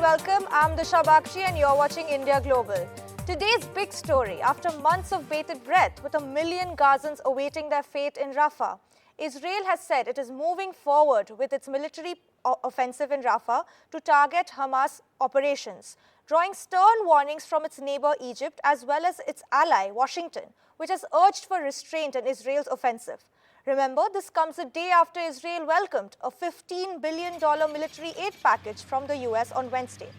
welcome. I'm Disha Bakshi and you're watching India Global. Today's big story, after months of bated breath with 1 million Gazans awaiting their fate in Rafah, Israel has said it is moving forward with its military offensive in Rafah to target Hamas operations, drawing stern warnings from its neighbour Egypt as well as its ally Washington, which has urged for restraint in Israel's offensive. Remember, this comes a day after Israel welcomed a $15 billion military aid package from the US on Wednesday.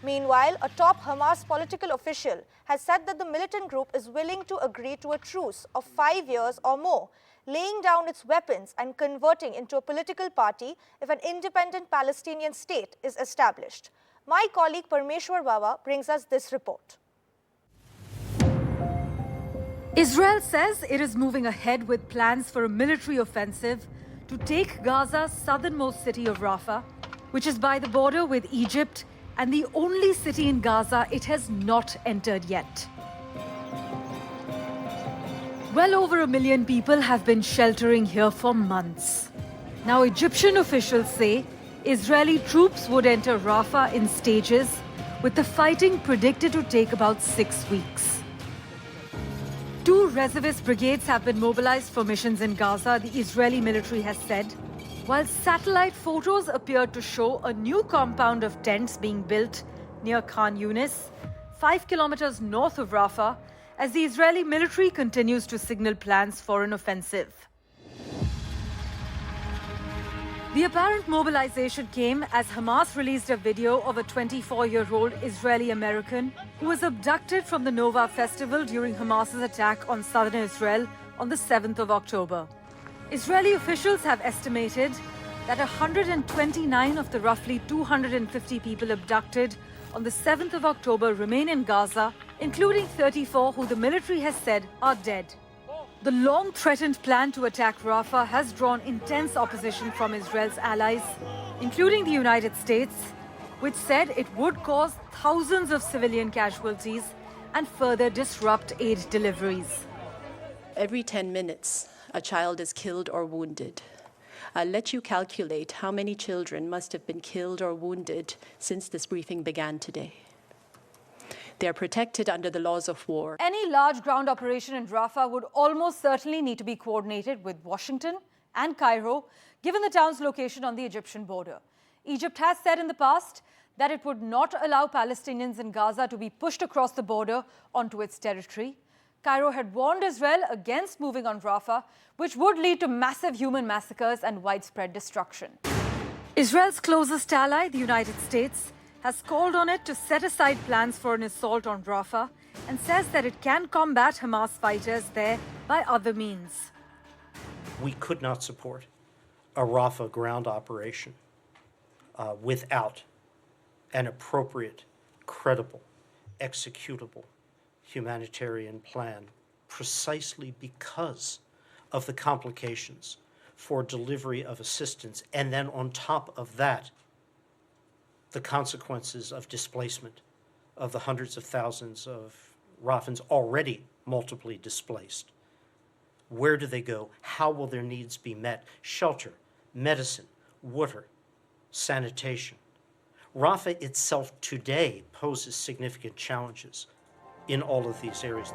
Meanwhile, a top Hamas political official has said that the militant group is willing to agree to a truce of 5 years or more, laying down its weapons and converting into a political party if an independent Palestinian state is established. My colleague Parmeshwar Baba brings us this report. Israel says it is moving ahead with plans for a military offensive to take Gaza's southernmost city of Rafah, which is by the border with Egypt and the only city in Gaza it has not entered yet. Well over 1 million people have been sheltering here for months. Now Egyptian officials say Israeli troops would enter Rafah in stages, with the fighting predicted to take about 6 weeks. 2 reservist brigades have been mobilized for missions in Gaza, the Israeli military has said, while satellite photos appeared to show a new compound of tents being built near Khan Yunis, 5 kilometers north of Rafah, as the Israeli military continues to signal plans for an offensive. The apparent mobilization came as Hamas released a video of a 24-year-old Israeli American who was abducted from the Nova festival during Hamas's attack on southern Israel on the 7th of October. Israeli officials have estimated that 129 of the roughly 250 people abducted on the 7th of October remain in Gaza, including 34 who the military has said are dead. The long-threatened plan to attack Rafah has drawn intense opposition from Israel's allies, including the United States, which said it would cause thousands of civilian casualties and further disrupt aid deliveries. Every 10 minutes, a child is killed or wounded. I'll let you calculate how many children must have been killed or wounded since this briefing began today. They are protected under the laws of war. Any large ground operation in Rafah would almost certainly need to be coordinated with Washington and Cairo, given the town's location on the Egyptian border. Egypt has said in the past that it would not allow Palestinians in Gaza to be pushed across the border onto its territory. Cairo had warned Israel against moving on Rafah, which would lead to massive human massacres and widespread destruction. Israel's closest ally, the United States, has called on it to set aside plans for an assault on Rafah and says that it can combat Hamas fighters there by other means. We could not support a Rafah ground operation without an appropriate, credible, executable humanitarian plan, precisely because of the complications for delivery of assistance, and then on top of that, the consequences of displacement of the hundreds of thousands of Rafahans already multiply displaced. Where do they go? How will their needs be met? Shelter, medicine, water, sanitation. Rafah itself today poses significant challenges in all of these areas.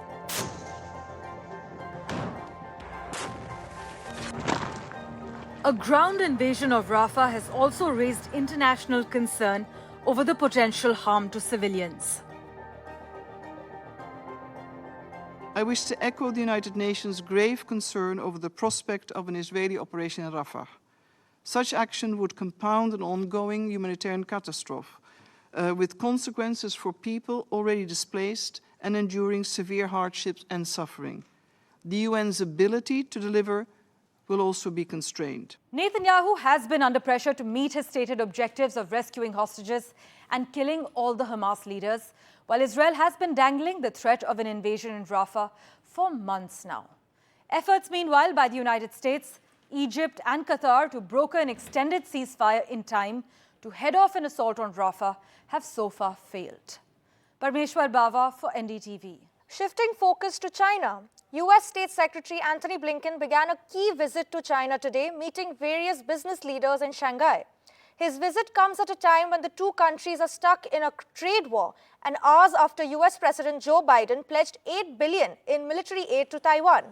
A ground invasion of Rafah has also raised international concern over the potential harm to civilians. I wish to echo the United Nations' grave concern over the prospect of an Israeli operation in Rafah. Such action would compound an ongoing humanitarian catastrophe, with consequences for people already displaced and enduring severe hardships and suffering. The UN's ability to deliver will also be constrained. Netanyahu has been under pressure to meet his stated objectives of rescuing hostages and killing all the Hamas leaders, while Israel has been dangling the threat of an invasion in Rafah for months now. Efforts, meanwhile, by the United States, Egypt and Qatar to broker an extended ceasefire in time to head off an assault on Rafah have so far failed. Parmeshwar Baba for NDTV. Shifting focus to China, US State Secretary Antony Blinken began a key visit to China today, meeting various business leaders in Shanghai. His visit comes at a time when the two countries are stuck in a trade war and hours after US President Joe Biden pledged $8 billion in military aid to Taiwan.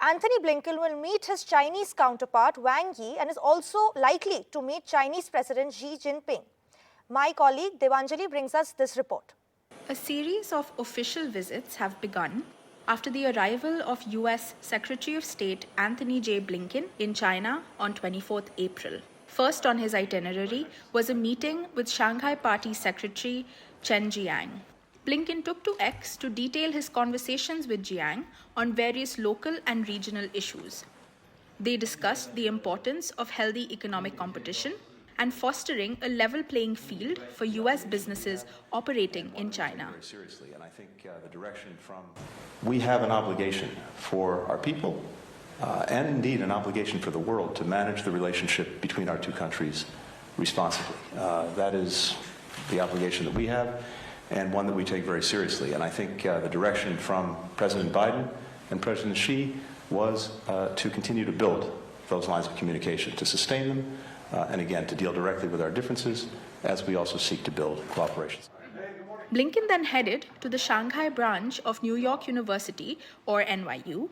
Anthony Blinken will meet his Chinese counterpart Wang Yi and is also likely to meet Chinese President Xi Jinping. My colleague Devanjali brings us this report. A series of official visits have begun after the arrival of US Secretary of State Anthony J. Blinken in China on 24th April. First on his itinerary was a meeting with Shanghai Party Secretary Chen Jiang. Blinken took to X to detail his conversations with Jiang on various local and regional issues. They discussed the importance of healthy economic competition and fostering a level playing field for US businesses operating in China. Very seriously, and I think the direction from we have an obligation for our people and indeed an obligation for the world to manage the relationship between our two countries responsibly. That is the obligation that we have and one that we take very seriously. And I think the direction from President Biden and President Xi was to continue to build those lines of communication, to sustain them, and again, to deal directly with our differences as we also seek to build cooperation. Blinken then headed to the Shanghai branch of New York University, or NYU.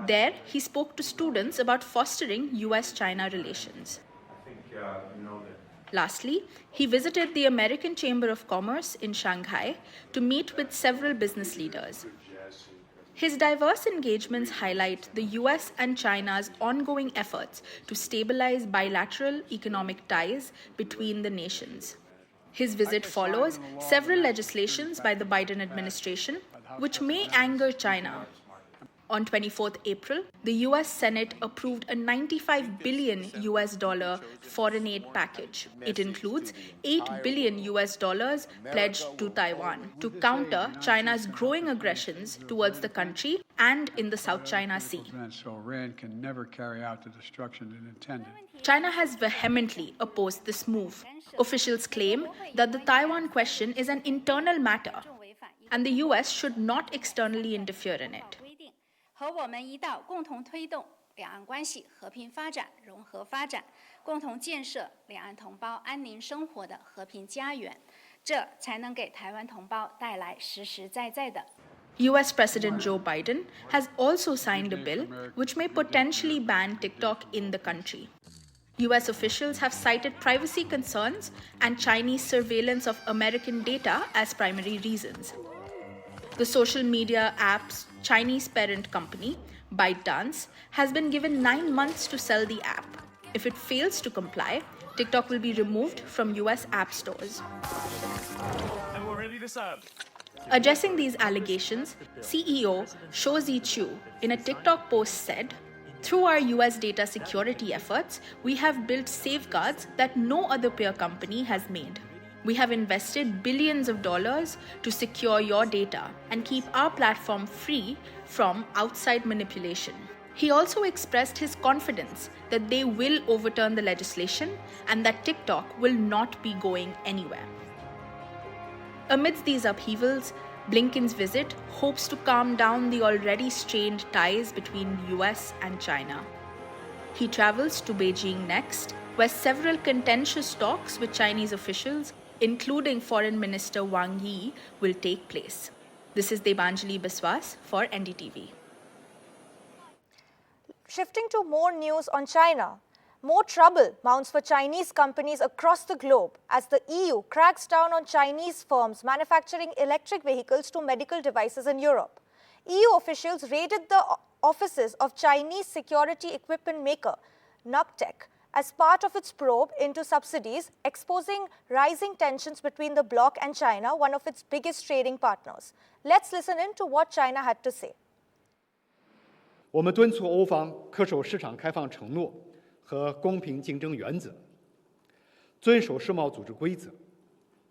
There, he spoke to students about fostering US-China relations. Lastly, he visited the American Chamber of Commerce in Shanghai to meet with several business leaders. His diverse engagements highlight the US and China's ongoing efforts to stabilize bilateral economic ties between the nations. His visit follows several legislations by the Biden administration, which may anger China. On 24th April, the US Senate approved a $95 billion foreign aid package. It includes $8 billion pledged to Taiwan to counter China's growing aggressions towards the country and in the South China Sea. So Iran can never carry out the destruction it intended. China has vehemently opposed this move. Officials claim that the Taiwan question is an internal matter, and the US should not externally interfere in it. 和我们一道共同推动两岸关系和平发展、融合发展，共同建设两岸同胞安宁生活的和平家园，这才能给台湾同胞带来实实在在的。 US President Joe Biden has also signed a bill which may potentially ban TikTok in the country. US officials have cited privacy concerns and Chinese surveillance of American data as primary reasons. The social media app's Chinese parent company, ByteDance, has been given 9 months to sell the app. If it fails to comply, TikTok will be removed from US app stores. And we're ready to serve. Addressing these allegations, CEO Shouzi Chu in a TikTok post said, "Through our US data security efforts, we have built safeguards that no other peer company has made. We have invested billions of dollars to secure your data and keep our platform free from outside manipulation." He also expressed his confidence that they will overturn the legislation and that TikTok will not be going anywhere. Amidst these upheavals, Blinken's visit hopes to calm down the already strained ties between US and China. He travels to Beijing next, where several contentious talks with Chinese officials, including Foreign Minister Wang Yi, will take place. This is Devanjali Biswas for NDTV. Shifting to more news on China, more trouble mounts for Chinese companies across the globe as the EU cracks down on Chinese firms manufacturing electric vehicles to medical devices in Europe. EU officials raided the offices of Chinese security equipment maker Nugtech as part of its probe into subsidies, exposing rising tensions between the bloc and China, one of its biggest trading partners. Let's listen in to what China had to say. 我们敦促欧方恪守市场开放承诺和公平竞争原则，遵守世贸组织规则，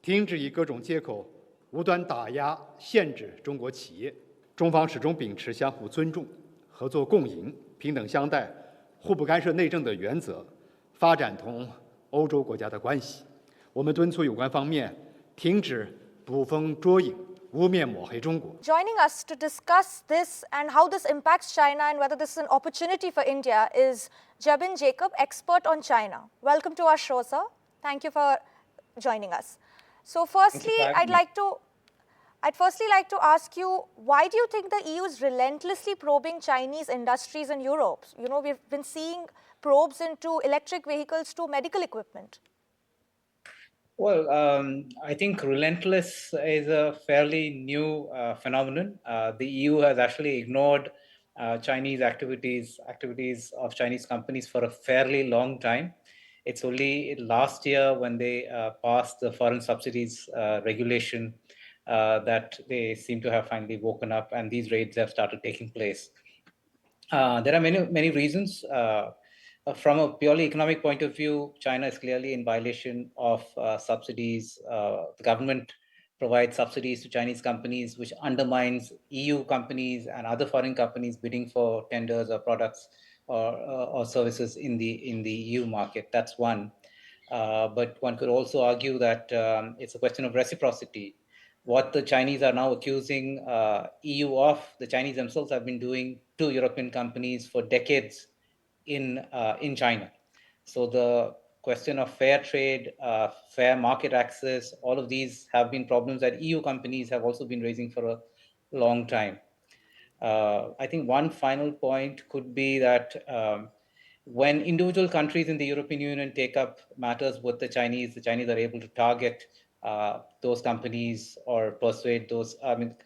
停止以各种借口无端打压、限制中国企业。中方始终秉持相互尊重、合作共赢、平等相待、互不干涉内政的原则，发展同欧洲国家的关系。我们敦促有关方面停止捕风捉影、污蔑抹黑中国。 Joining us to discuss this and how this impacts China and whether this is an opportunity for India is Jabin Jacob, expert on China. Welcome to our show, sir. Thank you for joining us. So firstly, I'd firstly like to ask you, why do you think the EU is relentlessly probing Chinese industries in Europe? You know, we've been seeing probes into electric vehicles to medical equipment. Well, I think relentless is a fairly new phenomenon. The EU has actually ignored Chinese activities of Chinese companies for a fairly long time. It's only last year when they passed the foreign subsidies regulation that they seem to have finally woken up, and these raids have started taking place. There are many reasons. From a purely economic point of view, China is clearly in violation of subsidies. The government provides subsidies to Chinese companies, which undermines EU companies and other foreign companies bidding for tenders or products or services in the EU market. That's one. But one could also argue that it's a question of reciprocity. What the Chinese are now accusing EU of, the Chinese themselves have been doing to European companies for decades in China. So the question of fair trade, fair market access, all of these have been problems that EU companies have also been raising for a long time. I think one final point could be that when individual countries in the European Union take up matters with the Chinese are able to target those companies or persuade those,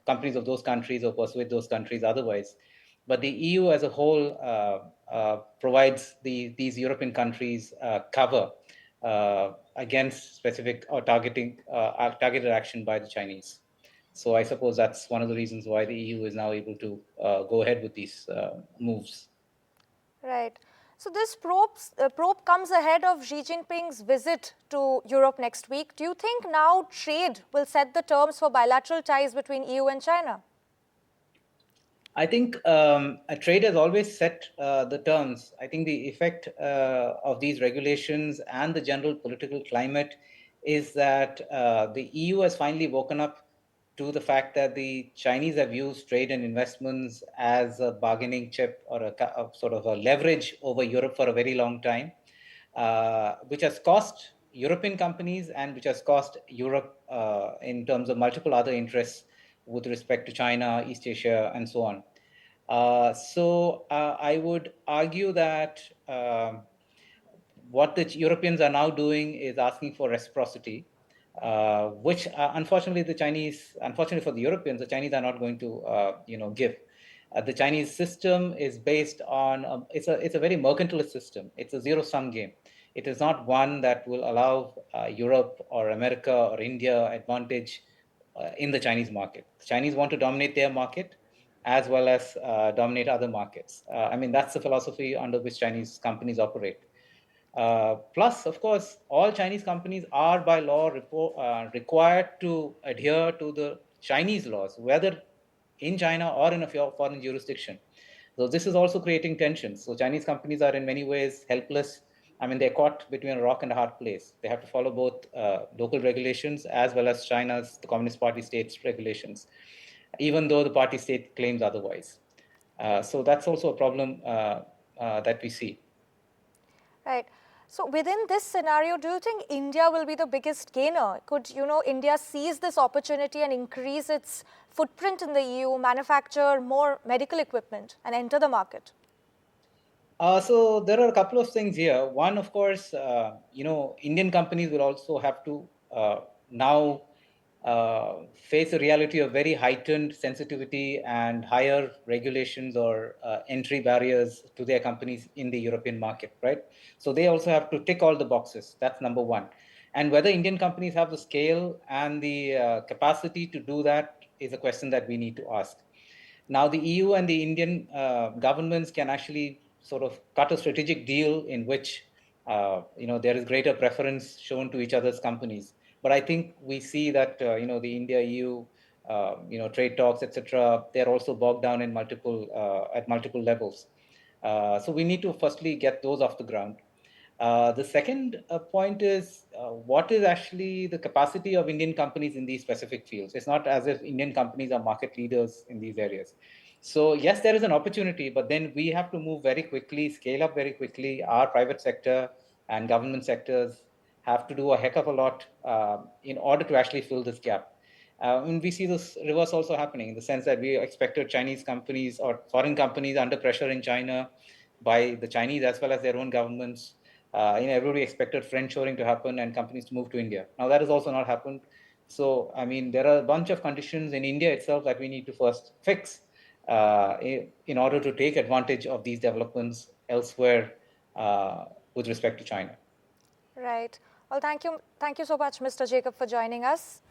companies of those countries or persuade those countries otherwise. But the EU as a whole provides these European countries cover against specific or targeted action by the Chinese. So I suppose that's one of the reasons why the EU is now able to go ahead with these moves. Right. So this probe comes ahead of Xi Jinping's visit to Europe next week. Do you think now trade will set the terms for bilateral ties between EU and China? I think a trade has always set the terms. I think the effect of these regulations and the general political climate is that the EU has finally woken up to the fact that the Chinese have used trade and investments as a bargaining chip or a sort of a leverage over Europe for a very long time, which has cost European companies and which has cost Europe in terms of multiple other interests with respect to China, East Asia, and so on. So I would argue that what the Europeans are now doing is asking for reciprocity, which unfortunately for the Europeans, the Chinese are not going to give. The Chinese system is based on it's a very mercantilist system. It's a zero-sum game. It is not one that will allow Europe or America or India advantage in the Chinese market. The Chinese want to dominate their market as well as dominate other markets. That's the philosophy under which Chinese companies operate. Plus, of course, all Chinese companies are by law required to adhere to the Chinese laws, whether in China or in a foreign jurisdiction. So this is also creating tensions. So Chinese companies are in many ways helpless. They're caught between a rock and a hard place. They have to follow both local regulations as well as the Communist Party state's regulations, even though the party state claims otherwise. So that's also a problem that we see. Right. So within this scenario, do you think India will be the biggest gainer? Could, India seize this opportunity and increase its footprint in the EU, manufacture more medical equipment and enter the market? So there are a couple of things here. One, of course, Indian companies will also have to now face the reality of very heightened sensitivity and higher regulations or entry barriers to their companies in the European market, right? So they also have to tick all the boxes. That's number one. And whether Indian companies have the scale and the capacity to do that is a question that we need to ask. Now, the EU and the Indian governments can actually sort of cut a strategic deal in which there is greater preference shown to each other's companies. But I think we see that the India-EU trade talks, etc., they're also bogged down in at multiple levels. So we need to firstly get those off the ground. The second point is what is actually the capacity of Indian companies in these specific fields? It's not as if Indian companies are market leaders in these areas. So yes, there is an opportunity, but then we have to move very quickly, scale up very quickly. Our private sector and government sectors have to do a heck of a lot in order to actually fill this gap. And we see this reverse also happening in the sense that we expected Chinese companies or foreign companies under pressure in China by the Chinese as well as their own governments. Everybody expected friendshoring to happen and companies to move to India. Now that has also not happened. So, I mean, there are a bunch of conditions in India itself that we need to first fix in order to take advantage of these developments elsewhere with respect to China. Right. Well, thank you so much, Mr. Jacob, for joining us.